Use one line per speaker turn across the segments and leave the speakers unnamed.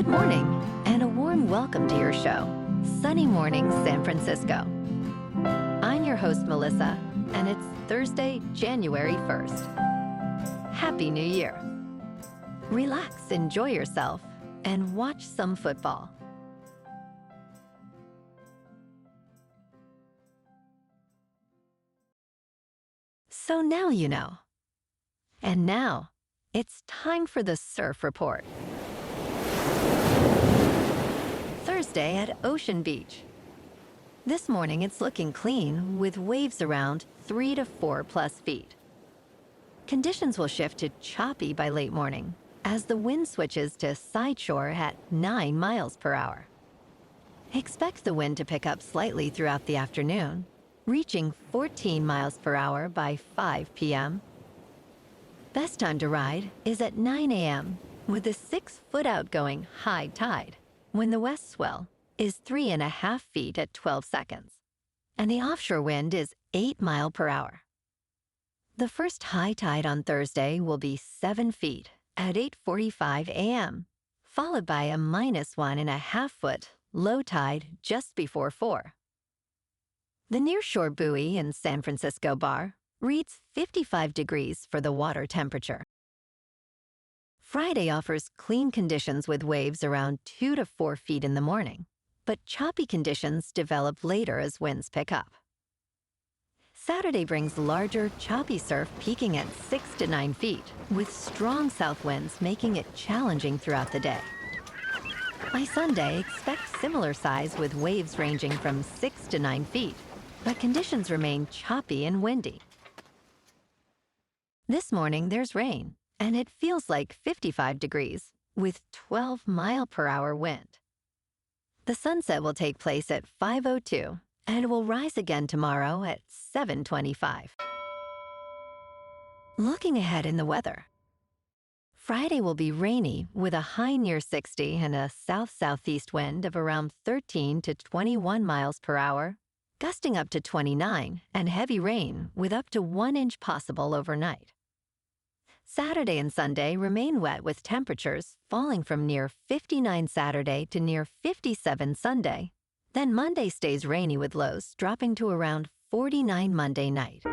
Good morning, and a warm welcome to your show, Sunny Mornings San Francisco. I'm your host, Melissa, and it's Thursday, January 1st. Happy New Year. Relax, enjoy yourself, and watch some football. So now you know. And now, it's time for the Surf Report. Thursday at Ocean Beach. This morning it's looking clean with waves around 3 to 4 plus feet. Conditions will shift to choppy by late morning as the wind switches to side shore at 9 miles per hour. Expect the wind to pick up slightly throughout the afternoon, reaching 14 miles per hour by 5 p.m. Best time to ride is at 9 a.m. with a 6-foot outgoing high tide, when the west swell is 3.5 feet at 12 seconds, and the offshore wind is 8 miles per hour. The first high tide on Thursday will be 7 feet at 8:45 a.m., followed by a -1.5 foot low tide just before 4. The nearshore buoy in San Francisco Bar reads 55 degrees for the water temperature. Friday offers clean conditions with waves around 2 to 4 feet in the morning, but choppy conditions develop later as winds pick up. Saturday brings larger, choppy surf peaking at 6 to 9 feet, with strong south winds making it challenging throughout the day. By Sunday, expect similar size with waves ranging from 6 to 9 feet, but conditions remain choppy and windy. This morning, there's rain, and it feels like 55 degrees, with 12 mile per hour wind. The sunset will take place at 5:02, and will rise again tomorrow at 7:25. Looking ahead in the weather. Friday will be rainy with a high near 60 and a south-southeast wind of around 13 to 21 miles per hour, gusting up to 29, and heavy rain with up to 1 inch possible overnight. Saturday and Sunday remain wet with temperatures falling from near 59 Saturday to near 57 Sunday. Then Monday stays rainy with lows dropping to around 49 Monday night.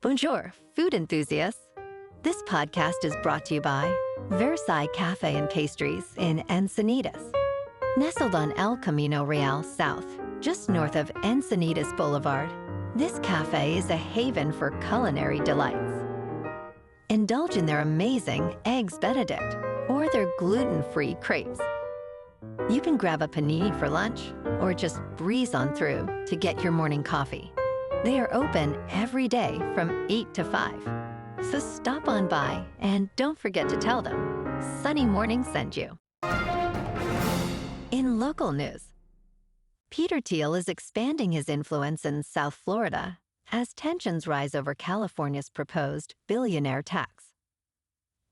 Bonjour, food enthusiasts. This podcast is brought to you by Versailles Cafe and Pastries in Encinitas. Nestled on El Camino Real South, just north of Encinitas Boulevard, this cafe is a haven for culinary delights. Indulge in their amazing Eggs Benedict or their gluten-free crepes. You can grab a panini for lunch or just breeze on through to get your morning coffee. They are open every day from 8 to 5. So stop on by and don't forget to tell them Sunny Morning sent you. In local news, Peter Thiel is expanding his influence in South Florida as tensions rise over California's proposed billionaire tax.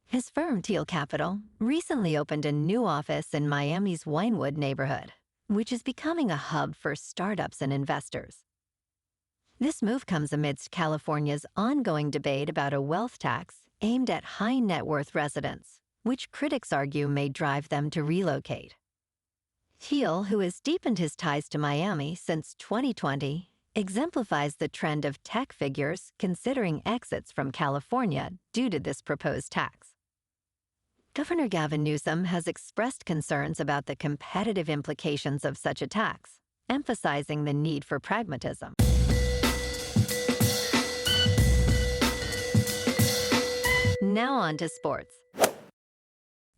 His firm, Thiel Capital, recently opened a new office in Miami's Wynwood neighborhood, which is becoming a hub for startups and investors. This move comes amidst California's ongoing debate about a wealth tax aimed at high net worth residents, which critics argue may drive them to relocate. Thiel, who has deepened his ties to Miami since 2020, exemplifies the trend of tech figures considering exits from California due to this proposed tax. Governor Gavin Newsom has expressed concerns about the competitive implications of such a tax, emphasizing the need for pragmatism. Now on to sports.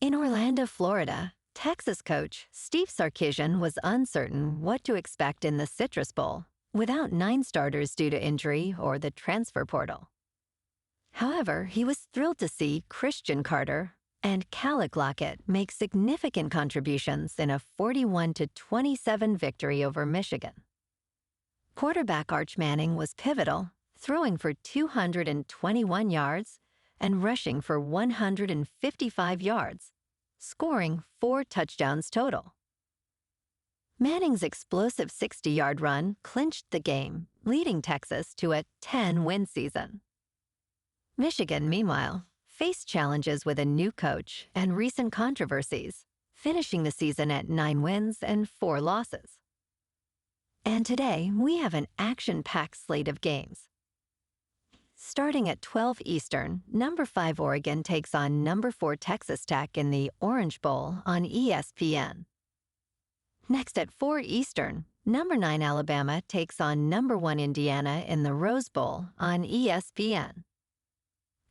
In Orlando, Florida, Texas coach Steve Sarkisian was uncertain what to expect in the Citrus Bowl without 9 starters due to injury or the transfer portal. However, he was thrilled to see Christian Carter and Calic Lockett make significant contributions in a 41-27 victory over Michigan. Quarterback Arch Manning was pivotal, throwing for 221 yards and rushing for 155 yards, scoring 4 touchdowns total. Manning's explosive 60-yard run clinched the game, leading Texas to a 10-win season. Michigan, meanwhile, faced challenges with a new coach and recent controversies, finishing the season at 9 wins and 4 losses. And today, we have an action-packed slate of games. Starting at 12 Eastern, number 5 Oregon takes on number 4 Texas Tech in the Orange Bowl on ESPN. Next at 4 Eastern, number 9 Alabama takes on number 1 Indiana in the Rose Bowl on ESPN.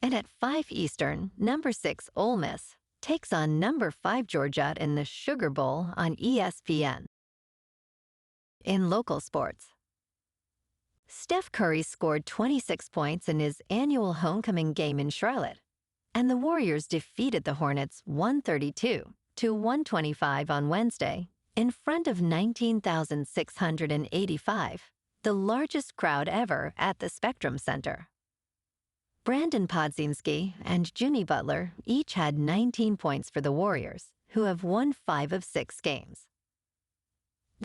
And at 5 Eastern, number 6 Ole Miss takes on number 5 Georgia in the Sugar Bowl on ESPN. In local sports, Steph Curry scored 26 points in his annual homecoming game in Charlotte, and the Warriors defeated the Hornets 132-125 on Wednesday in front of 19,685, the largest crowd ever at the Spectrum Center. Brandon Podzinski and Jimmy Butler each had 19 points for the Warriors, who have won 5 of 6 games.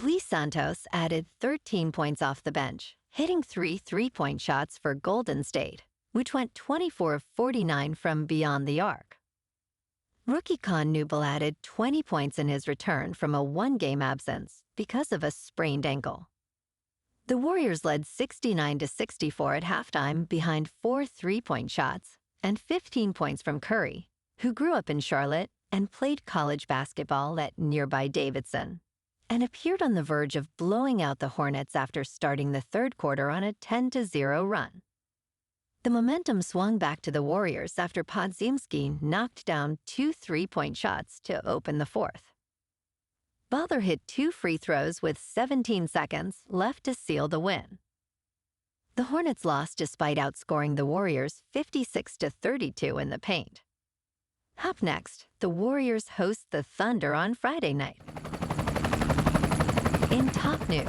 Luis Santos added 13 points off the bench, hitting 3 three-point shots for Golden State, which went 24 of 49 from beyond the arc. Rookie Con Newble added 20 points in his return from a one-game absence because of a sprained ankle. The Warriors led 69-64 at halftime behind 4 three-point shots and 15 points from Curry, who grew up in Charlotte and played college basketball at nearby Davidson, and appeared on the verge of blowing out the Hornets after starting the third quarter on a 10-0 run. The momentum swung back to the Warriors after Podzinski knocked down 2 three-point shots to open the fourth. Butler hit 2 free throws with 17 seconds left to seal the win. The Hornets lost despite outscoring the Warriors 56-32 in the paint. Up next, the Warriors host the Thunder on Friday night. In top news,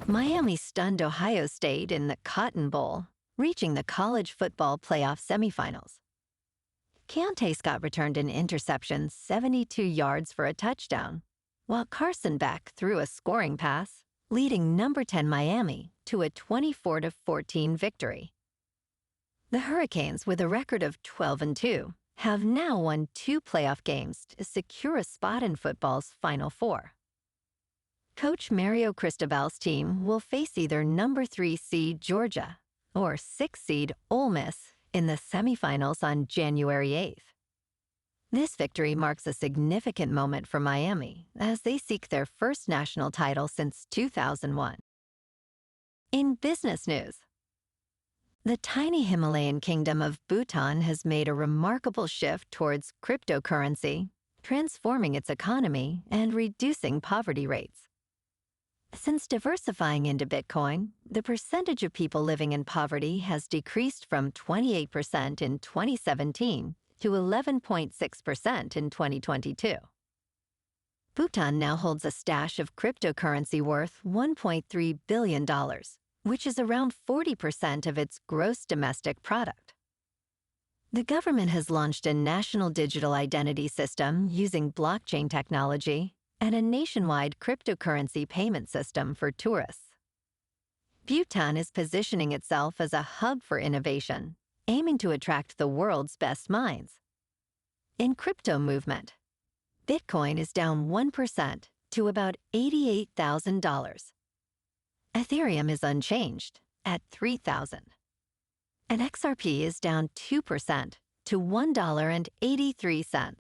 Miami stunned Ohio State in the Cotton Bowl, reaching the college football playoff semifinals. Keontae Scott returned an interception 72 yards for a touchdown, while Carson Beck threw a scoring pass, leading number 10 Miami to a 24-14 victory. The Hurricanes, with a record of 12-2, have now won 2 playoff games to secure a spot in football's Final Four. Coach Mario Cristobal's team will face either number 3 seed Georgia or 6 seed Ole Miss in the semifinals on January 8th. This victory marks a significant moment for Miami as they seek their first national title since 2001. In business news, the tiny Himalayan kingdom of Bhutan has made a remarkable shift towards cryptocurrency, transforming its economy and reducing poverty rates. Since diversifying into Bitcoin, the percentage of people living in poverty has decreased from 28% in 2017 to 11.6% in 2022. Bhutan now holds a stash of cryptocurrency worth $1.3 billion, which is around 40% of its gross domestic product. The government has launched a national digital identity system using blockchain technology and a nationwide cryptocurrency payment system for tourists. Bhutan is positioning itself as a hub for innovation, aiming to attract the world's best minds. In crypto movement, Bitcoin is down 1% to about $88,000. Ethereum is unchanged at $3,000. And XRP is down 2% to $1.83.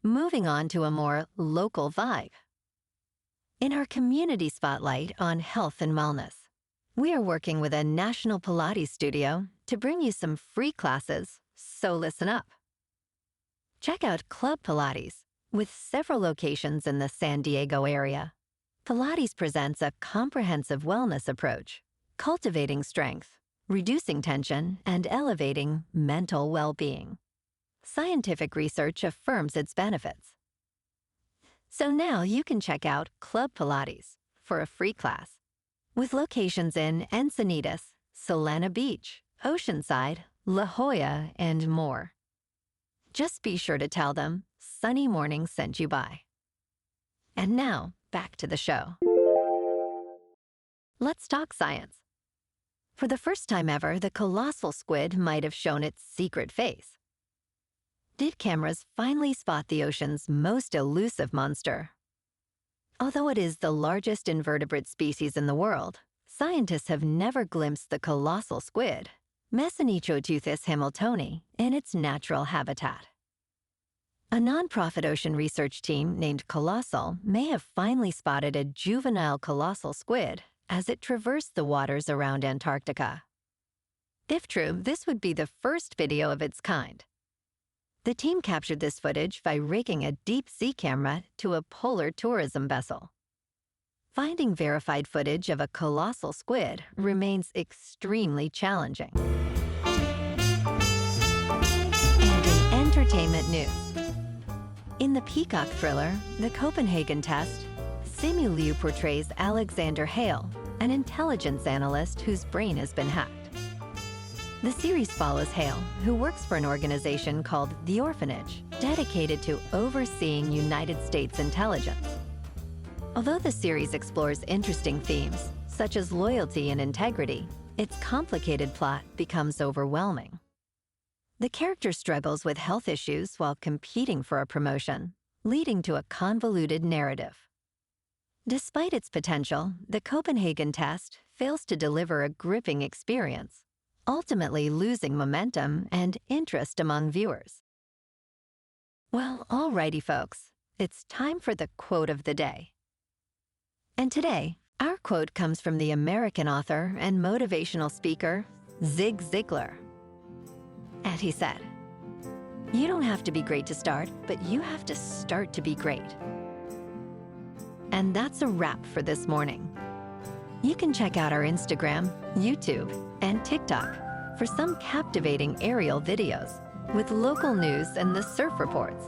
Moving on to a more local vibe. In our community spotlight on health and wellness, we are working with a national Pilates studio to bring you some free classes, so listen up. Check out Club Pilates, with several locations in the San Diego area. Pilates presents a comprehensive wellness approach, cultivating strength, reducing tension, and elevating mental well-being. Scientific research affirms its benefits. So now you can check out Club Pilates for a free class, with locations in Encinitas, Solana Beach, Oceanside, La Jolla, and more. Just be sure to tell them Sunny Morning sent you by. And now, back to the show. Let's talk science. For the first time ever, the colossal squid might have shown its secret face. did cameras finally spot the ocean's most elusive monster. Although it is the largest invertebrate species in the world, scientists have never glimpsed the colossal squid, Mesonychoteuthis hamiltoni, in its natural habitat. A nonprofit ocean research team named Colossal may have finally spotted a juvenile colossal squid as it traversed the waters around Antarctica. If true, this would be the first video of its kind. The team captured this footage by rigging a deep-sea camera to a polar tourism vessel. Finding verified footage of a colossal squid remains extremely challenging. And in entertainment news, in the Peacock thriller, The Copenhagen Test, Simu Liu portrays Alexander Hale, an intelligence analyst whose brain has been hacked. The series follows Hale, who works for an organization called The Orphanage, dedicated to overseeing United States intelligence. Although the series explores interesting themes, such as loyalty and integrity, its complicated plot becomes overwhelming. The character struggles with health issues while competing for a promotion, leading to a convoluted narrative. Despite its potential, The Copenhagen Test fails to deliver a gripping experience, ultimately losing momentum and interest among viewers. Well, alrighty folks, it's time for the quote of the day. And today, our quote comes from the American author and motivational speaker, Zig Ziglar. And he said, "You don't have to be great to start, but you have to start to be great." And that's a wrap for this morning. You can check out our Instagram, YouTube, and TikTok for some captivating aerial videos with local news and the surf reports.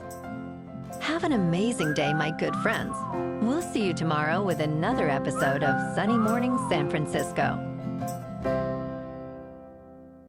Have an amazing day, my good friends. We'll see you tomorrow with another episode of Sunny Morning San Francisco.